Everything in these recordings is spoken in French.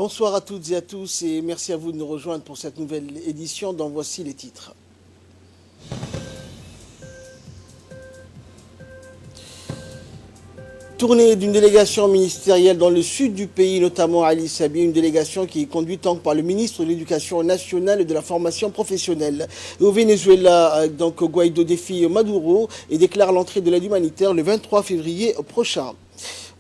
Bonsoir à toutes et à tous et merci à vous de nous rejoindre pour cette nouvelle édition dont voici les titres. Tournée d'une délégation ministérielle dans le sud du pays, notamment à Ali Sabi, une délégation qui est conduite par le ministre de l'Éducation nationale et de la formation professionnelle. Et au Venezuela, Guaido défie Maduro et déclare l'entrée de l'aide humanitaire le 23 février prochain.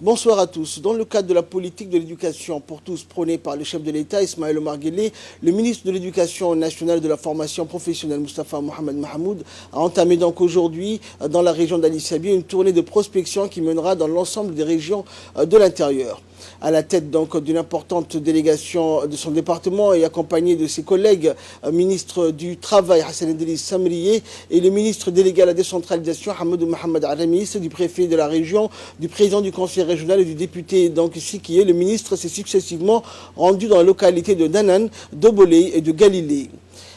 Bonsoir à tous. Dans le cadre de la politique de l'éducation pour tous prônée par le chef de l'État, Ismaël Omar Guelleh, le ministre de l'Éducation nationale et de la formation professionnelle, Moustapha Mohamed Mahamoud, a entamé aujourd'hui, dans la région d'Ali Sabi, une tournée de prospection qui mènera dans l'ensemble des régions de l'intérieur. À la tête d'une importante délégation de son département et accompagné de ses collègues, ministre du Travail Hassan Idriss Samrié et le ministre délégué à la décentralisation Hamadou Mohamed Aramis, du préfet de la région, du président du conseil régional et du député Sikié. Le ministre s'est successivement rendu dans la localité de Danan, d'Obolé et de Galilée.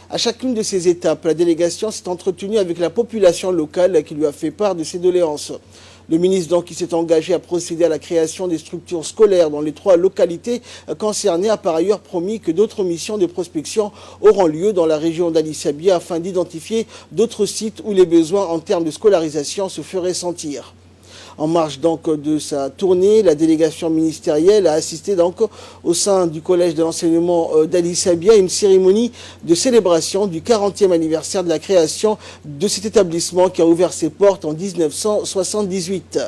À chacune de ces étapes, la délégation s'est entretenue avec la population locale qui lui a fait part de ses doléances. Le ministre qui s'est engagé à procéder à la création des structures scolaires dans les 3 localités concernées a par ailleurs promis que d'autres missions de prospection auront lieu dans la région d'Ali Sabi afin d'identifier d'autres sites où les besoins en termes de scolarisation se feraient sentir. En marge de sa tournée, la délégation ministérielle a assisté au sein du collège de l'enseignement d'Ali Sabi à une cérémonie de célébration du 40e anniversaire de la création de cet établissement qui a ouvert ses portes en 1978.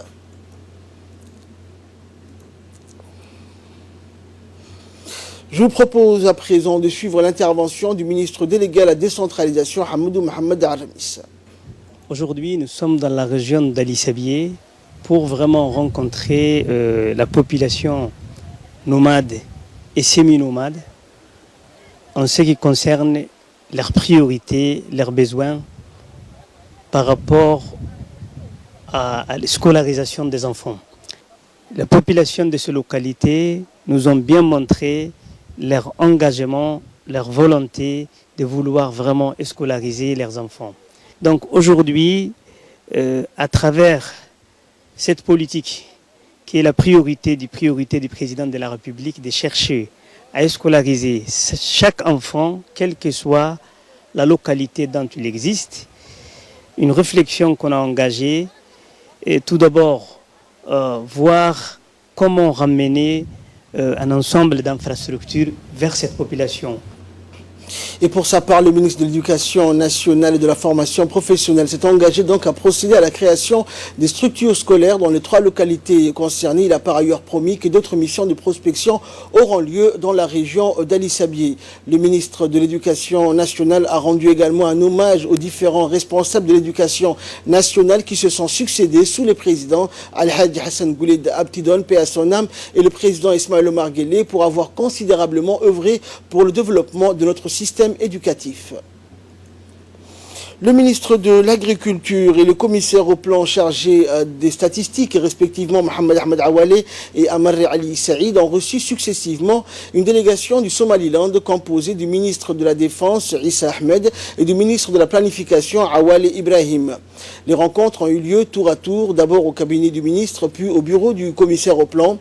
Je vous propose à présent de suivre l'intervention du ministre délégué à la décentralisation, Hamadou Mohamed Aramis. Aujourd'hui, nous sommes dans la région d'Ali Sabi pour vraiment rencontrer la population nomade et semi-nomade en ce qui concerne leurs priorités, leurs besoins par rapport à la scolarisation des enfants. La population de ces localités nous ont bien montré leur engagement, leur volonté de vouloir vraiment scolariser leurs enfants. Donc aujourd'hui, à travers cette politique qui est la priorité du président de la République de chercher à scolariser chaque enfant, quelle que soit la localité dont il existe, une réflexion qu'on a engagée est tout d'abord voir comment ramener un ensemble d'infrastructures vers cette population. Et pour sa part, le ministre de l'Éducation nationale et de la formation professionnelle s'est engagé à procéder à la création des structures scolaires dans les 3 localités concernées. Il a par ailleurs promis que d'autres missions de prospection auront lieu dans la région d'Ali Sabi. Le ministre de l'Éducation nationale a rendu également un hommage aux différents responsables de l'éducation nationale qui se sont succédés sous les présidents Al-Hajj Hassan Gouled Abtidon, paix à son âme, et le président Ismaël Omar Guelleh pour avoir considérablement œuvré pour le développement de notre système éducatif. Le ministre de l'Agriculture et le commissaire au plan chargé des statistiques, respectivement Mohamed Ahmed Awale et Amarri Ali Saïd, ont reçu successivement une délégation du Somaliland composée du ministre de la Défense Issa Ahmed et du ministre de la Planification Awale Ibrahim. Les rencontres ont eu lieu tour à tour, d'abord au cabinet du ministre, puis au bureau du commissaire au plan.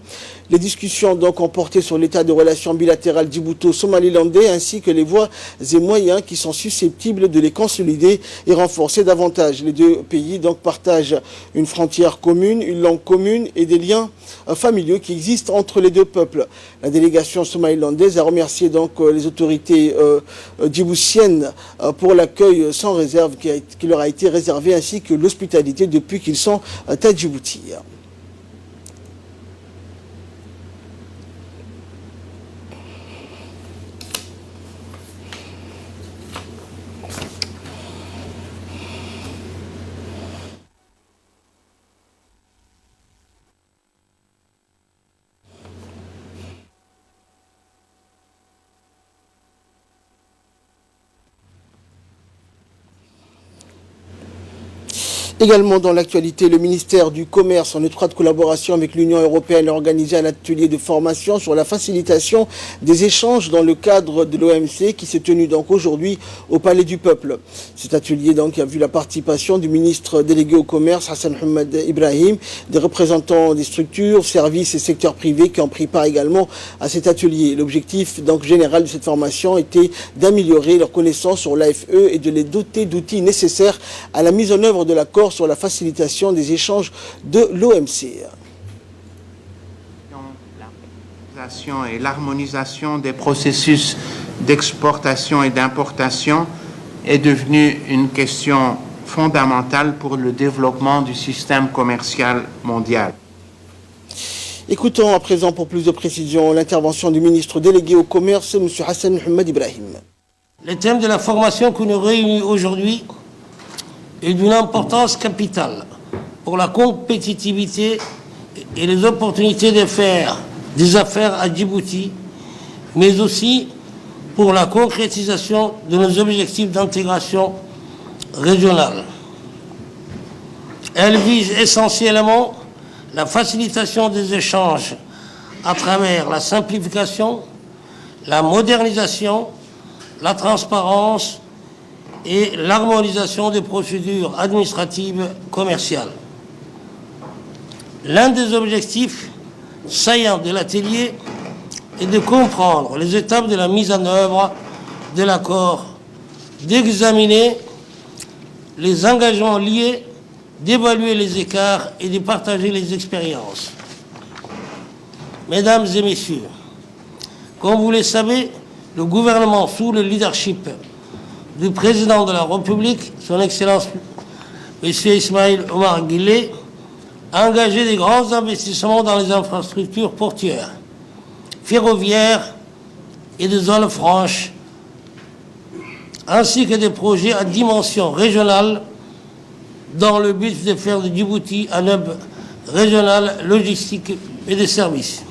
Les discussions ont porté sur l'état de relations bilatérales djibouto-somalilandais ainsi que les voies et moyens qui sont susceptibles de les consolider et renforcer davantage. Les 2 pays partagent une frontière commune, une langue commune et des liens familiaux qui existent entre les 2 peuples. La délégation somalilandaise a remercié les autorités djiboutiennes pour l'accueil sans réserve qui leur a été réservé ainsi que l'hospitalité depuis qu'ils sont à Djibouti. Également dans l'actualité, le ministère du Commerce, en étroite collaboration avec l'Union européenne, a organisé un atelier de formation sur la facilitation des échanges dans le cadre de l'OMC qui s'est tenu donc aujourd'hui au Palais du Peuple. Cet atelier donc a vu la participation du ministre délégué au Commerce, Hassan Mohamed Ibrahim, des représentants des structures, services et secteurs privés qui ont pris part également à cet atelier. L'objectif donc général de cette formation était d'améliorer leurs connaissances sur l'AFE et de les doter d'outils nécessaires à la mise en œuvre de l'accord sur la facilitation des échanges de l'OMC. Et l'harmonisation des processus d'exportation et d'importation est devenue une question fondamentale pour le développement du système commercial mondial. Écoutons à présent pour plus de précision l'intervention du ministre délégué au commerce, M. Hassan Mohamed Ibrahim. Le thème de la formation que nous réunissons aujourd'hui est d'une importance capitale pour la compétitivité et les opportunités de faire des affaires à Djibouti, mais aussi pour la concrétisation de nos objectifs d'intégration régionale. Elle vise essentiellement la facilitation des échanges à travers la simplification, la modernisation, la transparence et l'harmonisation des procédures administratives commerciales. L'un des objectifs saillants de l'atelier est de comprendre les étapes de la mise en œuvre de l'accord, d'examiner les engagements liés, d'évaluer les écarts et de partager les expériences. Mesdames et messieurs, comme vous le savez, le gouvernement sous le leadership du président de la République, son Excellence M. Ismaïl Omar Guelleh, a engagé des grands investissements dans les infrastructures portuaires, ferroviaires et de zones franches, ainsi que des projets à dimension régionale dans le but de faire de Djibouti un hub régional logistique et de services.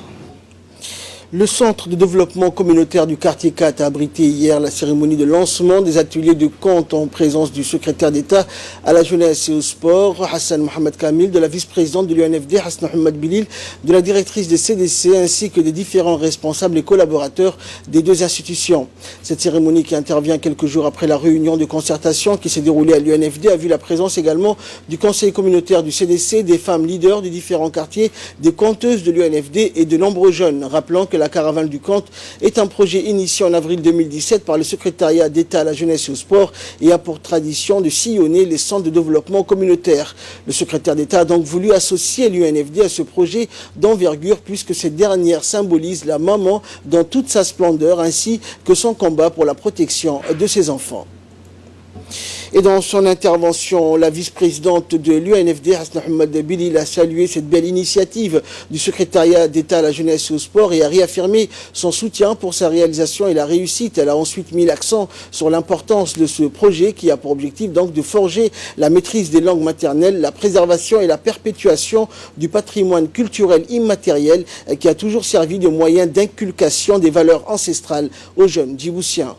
Le centre de développement communautaire du quartier 4 a abrité hier la cérémonie de lancement des ateliers de compte en présence du secrétaire d'État à la jeunesse et au sport, Hassan Mohamed Kamil, de la vice-présidente de l'UNFD, Hasna Mohamed Bilil, de la directrice des CDC, ainsi que des différents responsables et collaborateurs des deux institutions. Cette cérémonie, qui intervient quelques jours après la réunion de concertation qui s'est déroulée à l'UNFD, a vu la présence également du conseil communautaire du CDC, des femmes leaders des différents quartiers, des compteuses de l'UNFD et de nombreux jeunes, rappelant que la caravane du compte est un projet initié en avril 2017 par le secrétariat d'État à la jeunesse et au sport et a pour tradition de sillonner les centres de développement communautaire. Le secrétaire d'État a donc voulu associer l'UNFD à ce projet d'envergure puisque cette dernière symbolise la maman dans toute sa splendeur ainsi que son combat pour la protection de ses enfants. Et dans son intervention, la vice-présidente de l'UNFD, Hasna Mohamed Bilil, a salué cette belle initiative du secrétariat d'État à la jeunesse et au sport et a réaffirmé son soutien pour sa réalisation et la réussite. Elle a ensuite mis l'accent sur l'importance de ce projet qui a pour objectif donc de forger la maîtrise des langues maternelles, la préservation et la perpétuation du patrimoine culturel immatériel qui a toujours servi de moyen d'inculcation des valeurs ancestrales aux jeunes djiboutiens.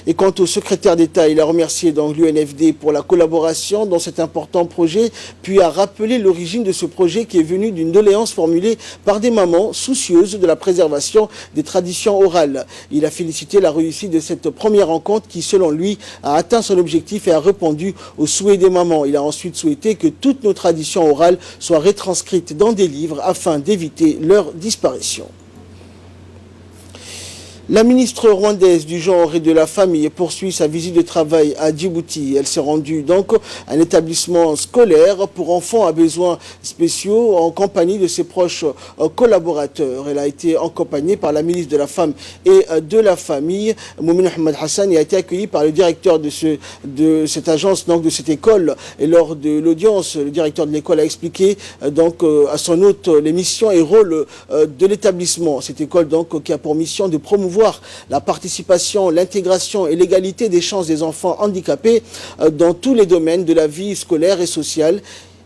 Et quant au secrétaire d'État, il a remercié donc l'UNFD pour la collaboration dans cet important projet, puis a rappelé l'origine de ce projet qui est venu d'une doléance formulée par des mamans soucieuses de la préservation des traditions orales. Il a félicité la réussite de cette première rencontre qui, selon lui, a atteint son objectif et a répondu aux souhaits des mamans. Il a ensuite souhaité que toutes nos traditions orales soient retranscrites dans des livres afin d'éviter leur disparition. La ministre rwandaise du genre et de la famille poursuit sa visite de travail à Djibouti. Elle s'est rendue donc à un établissement scolaire pour enfants à besoins spéciaux en compagnie de ses proches collaborateurs. Elle a été accompagnée par la ministre de la Femme et de la Famille, Moumin Ahmed Hassan, et a été accueillie par le directeur de cette agence, donc de cette école. Et lors de l'audience, le directeur de l'école a expliqué donc à son hôte les missions et rôles de l'établissement. Cette école donc qui a pour mission de promouvoir la participation, l'intégration et l'égalité des chances des enfants handicapés dans tous les domaines de la vie scolaire et sociale.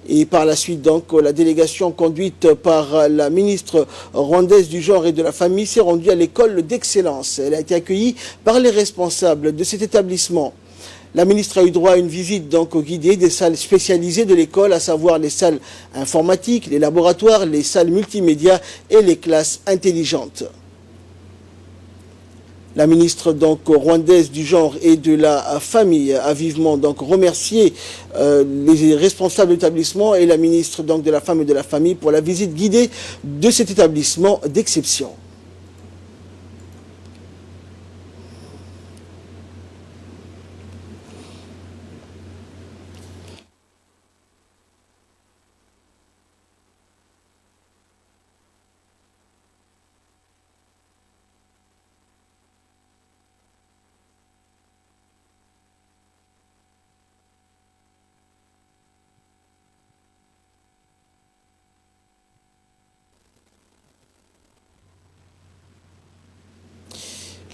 Et par la suite, donc, la délégation conduite par la ministre rwandaise du genre et de la famille s'est rendue à l'école d'excellence. Elle a été accueillie par les responsables de cet établissement. La ministre a eu droit à une visite donc guidée des salles spécialisées de l'école, à savoir les salles informatiques, les laboratoires, les salles multimédia et les classes intelligentes. La ministre donc rwandaise du genre et de la famille a vivement donc remercié les responsables de l'établissement et la ministre donc de la femme et de la famille pour la visite guidée de cet établissement d'exception.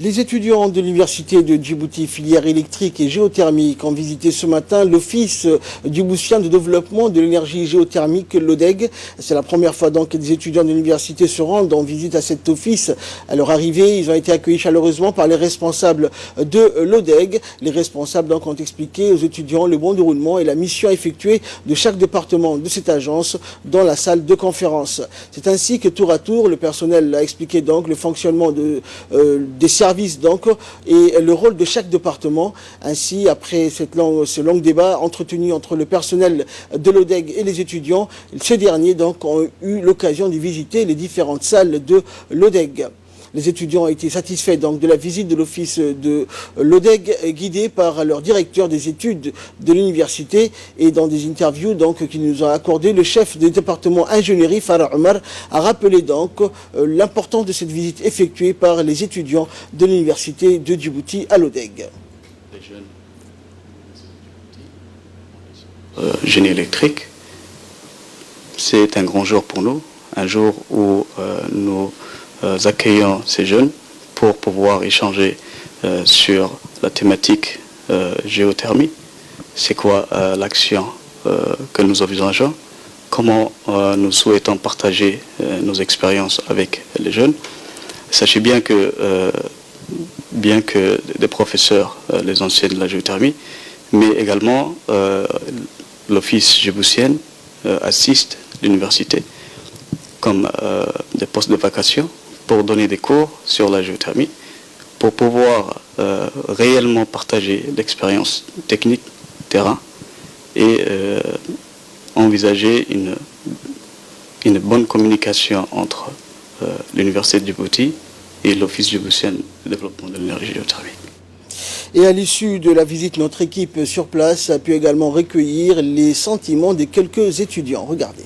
Les étudiants de l'université de Djibouti, filière électrique et géothermique, ont visité ce matin l'office djiboutien de développement de l'énergie géothermique, l'ODEG. C'est la première fois donc que des étudiants de l'université se rendent en visite à cet office. À leur arrivée, ils ont été accueillis chaleureusement par les responsables de l'ODEG. Les responsables donc ont expliqué aux étudiants le bon déroulement et la mission effectuée de chaque département de cette agence dans la salle de conférence. C'est ainsi que tour à tour, le personnel a expliqué donc le fonctionnement des services donc et le rôle de chaque département. Ainsi, après ce long débat entretenu entre le personnel de l'ODEG et les étudiants, ces derniers donc ont eu l'occasion de visiter les différentes salles de l'ODEG. Les étudiants ont été satisfaits donc de la visite de l'office de l'ODEG guidé par leur directeur des études de l'université. Et dans des interviews donc qui nous a accordé, le chef du département ingénierie Farah Omar a rappelé donc l'importance de cette visite effectuée par les étudiants de l'université de Djibouti à l'ODEG. Génie électrique, c'est un grand jour pour nous, un jour où nous accueillons ces jeunes pour pouvoir échanger sur la thématique géothermie. C'est quoi l'action que nous envisageons, comment nous souhaitons partager nos expériences avec les jeunes. Sachez bien que des professeurs les enseignent la géothermie, mais également l'office djiboutien assiste l'université comme des postes de vacation pour donner des cours sur la géothermie, pour pouvoir réellement partager l'expérience technique, terrain, et envisager une bonne communication entre l'université de Djibouti et l'office djiboutien de développement de l'énergie géothermique. Et à l'issue de la visite, notre équipe sur place a pu également recueillir les sentiments de quelques étudiants. Regardez.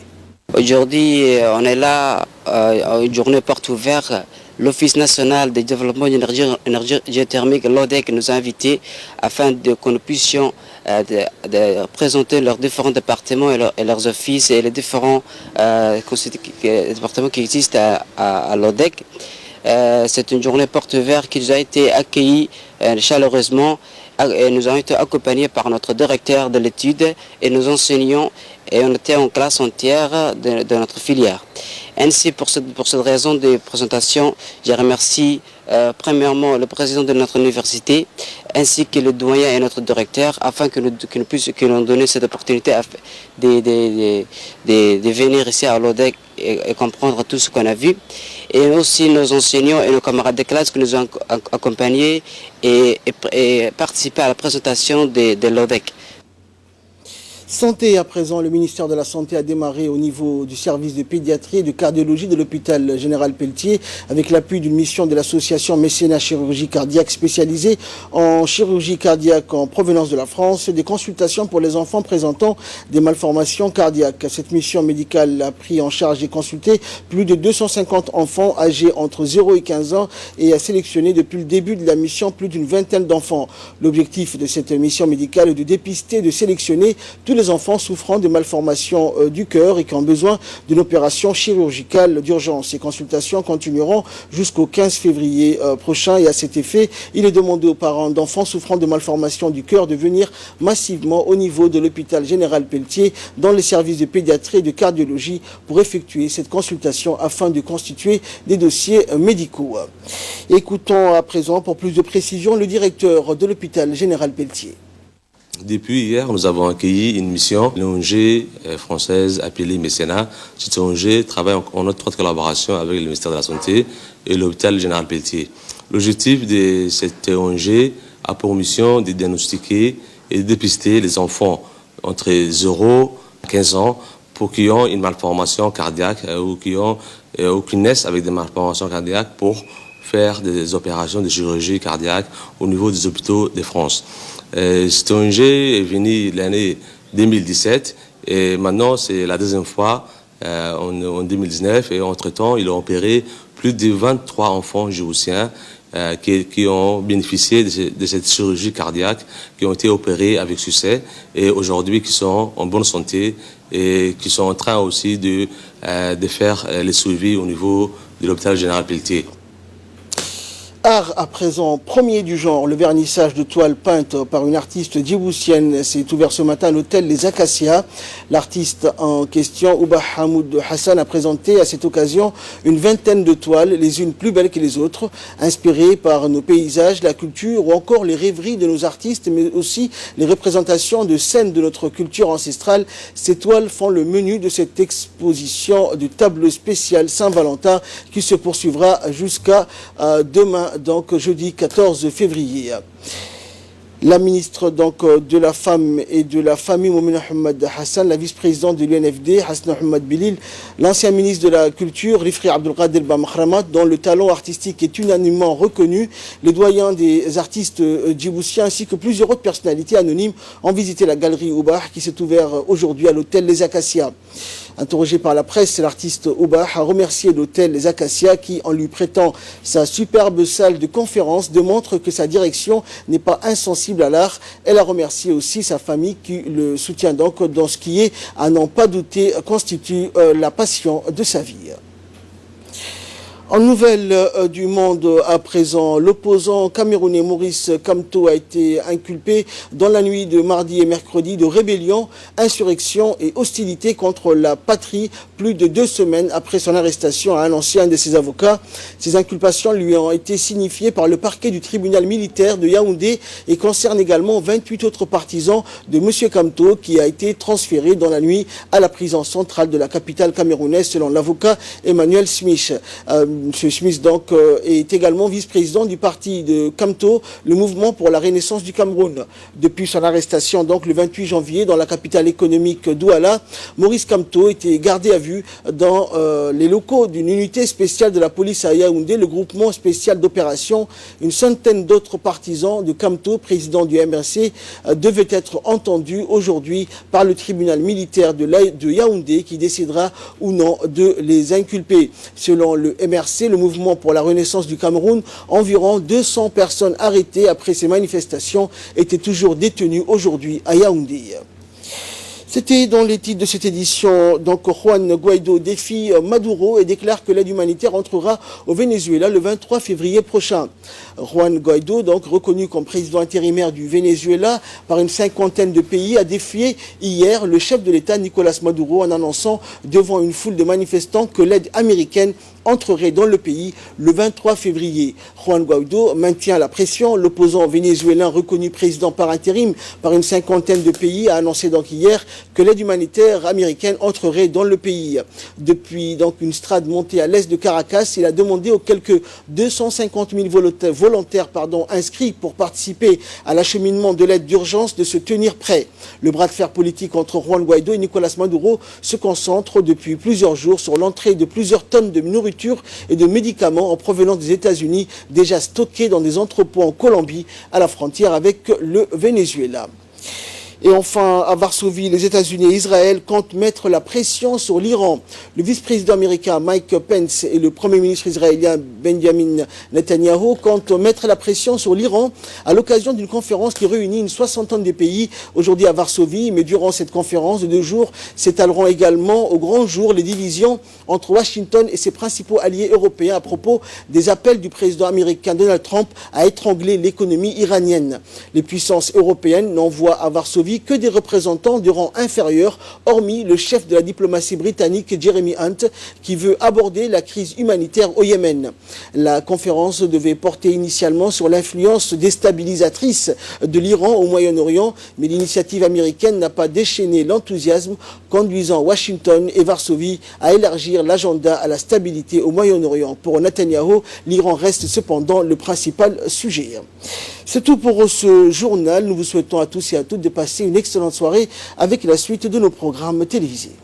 Aujourd'hui, on est là, une journée porte ouverte. L'Office national de développement de l'énergie géothermique, l'ODEG, nous a invités afin que nous puissions de présenter leurs différents départements et leurs offices et les différents départements qui existent à l'ODEG. C'est une journée porte ouverte qui nous a été accueillie chaleureusement et nous avons été accompagnés par notre directeur de l'étude et nos enseignants, et on était en classe entière de notre filière. Ainsi, pour cette raison de présentation, je remercie premièrement le président de notre université, ainsi que le doyen et notre directeur, afin que nous donnions cette opportunité de venir ici à l'ODEG et comprendre tout ce qu'on a vu. Et aussi nos enseignants et nos camarades de classe qui nous ont accompagnés et participé à la présentation de l'ODEG. Santé à présent, le ministère de la Santé a démarré au niveau du service de pédiatrie et de cardiologie de l'hôpital Général Pelletier avec l'appui d'une mission de l'association Mécénat Chirurgie Cardiaque spécialisée en chirurgie cardiaque en provenance de la France, des consultations pour les enfants présentant des malformations cardiaques. Cette mission médicale a pris en charge et consulté plus de 250 enfants âgés entre 0 et 15 ans et a sélectionné depuis le début de la mission plus d'une vingtaine d'enfants. L'objectif de cette mission médicale est de dépister et de sélectionner tous les enfants souffrant de malformations du cœur et qui ont besoin d'une opération chirurgicale d'urgence. Ces consultations continueront jusqu'au 15 février prochain et à cet effet, il est demandé aux parents d'enfants souffrant de malformations du cœur de venir massivement au niveau de l'hôpital Général Pelletier dans les services de pédiatrie et de cardiologie pour effectuer cette consultation afin de constituer des dossiers médicaux. Écoutons à présent pour plus de précisions le directeur de l'hôpital Général Pelletier. Depuis hier, nous avons accueilli une mission, l'ONG française appelée Mécénat. Cette ONG travaille en étroite collaboration avec le ministère de la Santé et l'hôpital général Pelletier. L'objectif de cette ONG a pour mission de diagnostiquer et de dépister les enfants entre 0 et 15 ans pour qui ont une malformation cardiaque ou qui naissent avec des malformations cardiaques pour faire des opérations de chirurgie cardiaque au niveau des hôpitaux de France. Cette ONG est venue l'année 2017 et maintenant c'est la deuxième fois en 2019 et entre-temps ils ont opéré plus de 23 enfants djiboutiens qui ont bénéficié de cette chirurgie cardiaque, qui ont été opérés avec succès et aujourd'hui qui sont en bonne santé et qui sont en train aussi de faire les suivis au niveau de l'hôpital général Pelletier. Art à présent, premier du genre, le vernissage de toiles peintes par une artiste djiboutienne s'est ouvert ce matin à l'hôtel Les Acacias. L'artiste en question, Ouba Hamoud Hassan, a présenté à cette occasion une vingtaine de toiles, les unes plus belles que les autres, inspirées par nos paysages, la culture ou encore les rêveries de nos artistes, mais aussi les représentations de scènes de notre culture ancestrale. Ces toiles font le menu de cette exposition du tableau spécial Saint-Valentin qui se poursuivra jusqu'à demain, donc jeudi 14 février. La ministre de la Femme et de la Famille, Moumina Hamad Hassan, la vice-présidente de l'UNFD, Hassan Hamad Bilil, l'ancien ministre de la Culture, Rifri Abdelkader Bamahramat, dont le talent artistique est unanimement reconnu, les doyens des artistes djiboutiens ainsi que plusieurs autres personnalités anonymes ont visité la galerie Oubah qui s'est ouverte aujourd'hui à l'hôtel Les Acacias. Interrogé par la presse, l'artiste Oubah a remercié l'hôtel Les Acacias qui, en lui prêtant sa superbe salle de conférence, démontre que sa direction n'est pas insensible à l'art. Elle a remercié aussi sa famille qui le soutient donc dans ce qui est, à n'en pas douter, constitue la passion de sa vie. En nouvelle du monde à présent, l'opposant camerounais Maurice Kamto a été inculpé dans la nuit de mardi et mercredi de rébellion, insurrection et hostilité contre la patrie plus de 2 semaines après son arrestation, a annoncé un de ses avocats. Ces inculpations lui ont été signifiées par le parquet du tribunal militaire de Yaoundé et concernent également 28 autres partisans de M. Kamto qui a été transféré dans la nuit à la prison centrale de la capitale camerounaise selon l'avocat Emmanuel Smith. M. Smith donc est également vice-président du parti de Kamto, le mouvement pour la renaissance du Cameroun. Depuis son arrestation donc le 28 janvier dans la capitale économique Douala, Maurice Kamto était gardé à vue dans les locaux d'une unité spéciale de la police à Yaoundé, le groupement spécial d'opération. Une centaine d'autres partisans de Kamto, président du MRC, devaient être entendus aujourd'hui par le tribunal militaire de Yaoundé qui décidera ou non de les inculper. Selon le MRC, le mouvement pour la renaissance du Cameroun, environ 200 personnes arrêtées après ces manifestations étaient toujours détenues aujourd'hui à Yaoundé. C'était dans les titres de cette édition. Donc Juan Guaido défie Maduro et déclare que l'aide humanitaire entrera au Venezuela le 23 février prochain. Juan Guaido, donc reconnu comme président intérimaire du Venezuela par une cinquantaine de pays, a défié hier le chef de l'État Nicolas Maduro en annonçant devant une foule de manifestants que l'aide américaine entrerait dans le pays le 23 février. Juan Guaido maintient la pression. L'opposant vénézuélien reconnu président par intérim par une cinquantaine de pays a annoncé donc hier que l'aide humanitaire américaine entrerait dans le pays. Depuis donc une strade montée à l'est de Caracas, il a demandé aux quelques 250 000 volontaires inscrits pour participer à l'acheminement de l'aide d'urgence de se tenir prêts. Le bras de fer politique entre Juan Guaido et Nicolas Maduro se concentre depuis plusieurs jours sur l'entrée de plusieurs tonnes de nourriture et de médicaments en provenance des États-Unis déjà stockés dans des entrepôts en Colombie à la frontière avec le Venezuela. Et enfin, à Varsovie, les États-Unis et Israël comptent mettre la pression sur l'Iran. Le vice-président américain Mike Pence et le premier ministre israélien Benjamin Netanyahu comptent mettre la pression sur l'Iran à l'occasion d'une conférence qui réunit une soixantaine de pays aujourd'hui à Varsovie. Mais durant cette conférence de 2 jours, s'étaleront également au grand jour les divisions entre Washington et ses principaux alliés européens à propos des appels du président américain Donald Trump à étrangler l'économie iranienne. Les puissances européennes n'envoient à Varsovie suivi que des représentants de rang inférieur, hormis le chef de la diplomatie britannique Jeremy Hunt, qui veut aborder la crise humanitaire au Yémen. La conférence devait porter initialement sur l'influence déstabilisatrice de l'Iran au Moyen-Orient, mais l'initiative américaine n'a pas déchaîné l'enthousiasme, conduisant Washington et Varsovie à élargir l'agenda à la stabilité au Moyen-Orient. Pour Netanyahou, l'Iran reste cependant le principal sujet. C'est tout pour ce journal. Nous vous souhaitons à tous et à toutes de passer une excellente soirée avec la suite de nos programmes télévisés.